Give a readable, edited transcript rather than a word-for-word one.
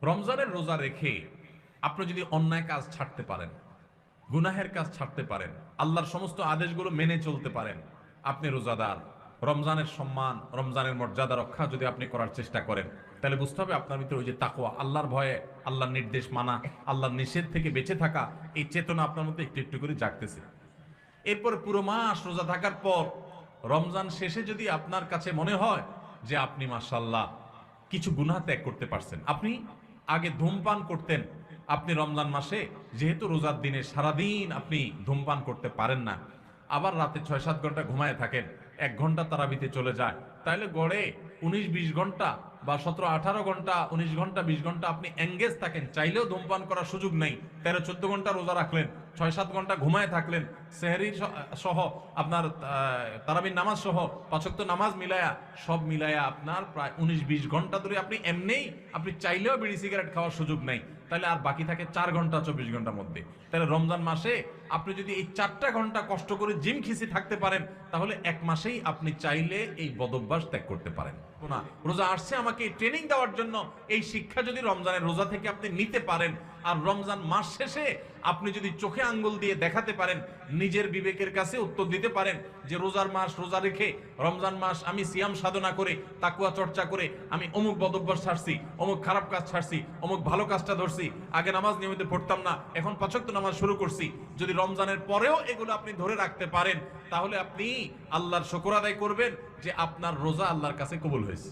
রমজানের রোজা রেখে আপনি যদি অন্যায় কাজ ছাড়তে পারেন, গুনাহের কাজ ছাড়তে পারেন, আল্লাহর সমস্ত আদেশগুলো মেনে চলতে পারেন, আপনি রোজাদার। রমজানের সম্মান, রমজানের মর্যাদা রক্ষা যদি আপনি করার চেষ্টা করেন, তাহলে বুঝতে হবে আপনার ভিতরে ওই যে তাকওয়া, আল্লাহর ভয়ে, আল্লাহর নির্দেশ মানা, আল্লাহর নিষেধ থেকে বেঁচে থাকা, এই চেতনা আপনার মধ্যে একটু একটু করে জাগতেছে। এরপর পুরো মাস রোজা থাকার পর রমজান শেষে যদি আপনার কাছে মনে হয় যে আপনি মাশাআল্লাহ কিছু গুনাহ ত্যাগ করতে পারছেন, আপনি আগে ধূমপান করতেন, আপনি রমজান মাসে যেহেতু রোজার দিনে সারাদিন আপনি ধূমপান করতে পারেন না, আবার রাতে ৬-৭ ঘন্টা ঘুমায় থাকেন, ১ ঘন্টা তারাবিতে চলে যায়, তাহলে গড়ে ১৯-২০ ঘন্টা বা ১৭-১৮ ঘন্টা, ১৯ ঘন্টা ২০ ঘন্টা আপনি এঙ্গেজ থাকেন, চাইলেও ধূমপান করার সুযোগ নেই। ১৩-১৪ ঘন্টা রোজা রাখলেন, ৬-৭ ঘন্টা ঘুমায় থাকলেন, সেহরি সহ আপনার তারাবির নামাজ সহ ৫ ওয়াক্ত নামাজ মিলায়া, সব মিলায়া আপনার প্রায় ১৯-২০ ঘন্টা ধরে আপনি এমনিই, আপনি চাইলেও বিড়ি সিগারেট খাওয়ার সুযোগ নেই, তাহলে আর বাকি থাকে ৪ ঘন্টা ২৪ ঘন্টার মধ্যে। তাহলে রমজান মাসে আপনি যদি এই ৪টা ঘন্টা কষ্ট করে জিম খিসি থাকতে পারেন, তাহলে ১ মাসেই আপনি চাইলে এই বদভ্যাস ত্যাগ করতে পারেন না। রোজা আসছে আমাকে ট্রেনিং দেওয়ার জন্য, এই শিক্ষা যদি রমজানের রোজা থেকে আপনি নিতে পারেন, আর রমজান মাস শেষে আপনি যদি চোখে আঙ্গুল দিয়ে দেখাতে পারেন, নিজের বিবেকের কাছে উত্তর দিতে পারেন যে রোজার মাস রোজা রেখে, রমজান মাস আমি সিয়াম সাধনা করে, তাকওয়া চর্চা করে আমি অমুক বদভ্যাস ছাড়ছি, অমুক খারাপ কাজ ছাড়ছি, অমুক ভালো কাজটা ধরছি, আগে নামাজ নিয়মিত পড়তাম না, এখন ৫ ওয়াক্ত নামাজ শুরু করছি, যদি রমজানের পরেও এগুলো আপনি ধরে রাখতে পারেন, তাহলে আপনি আল্লাহর শুকর আদায় করবেন যে আপনার রোজা আল্লাহর কাছে কবুল হয়েছে।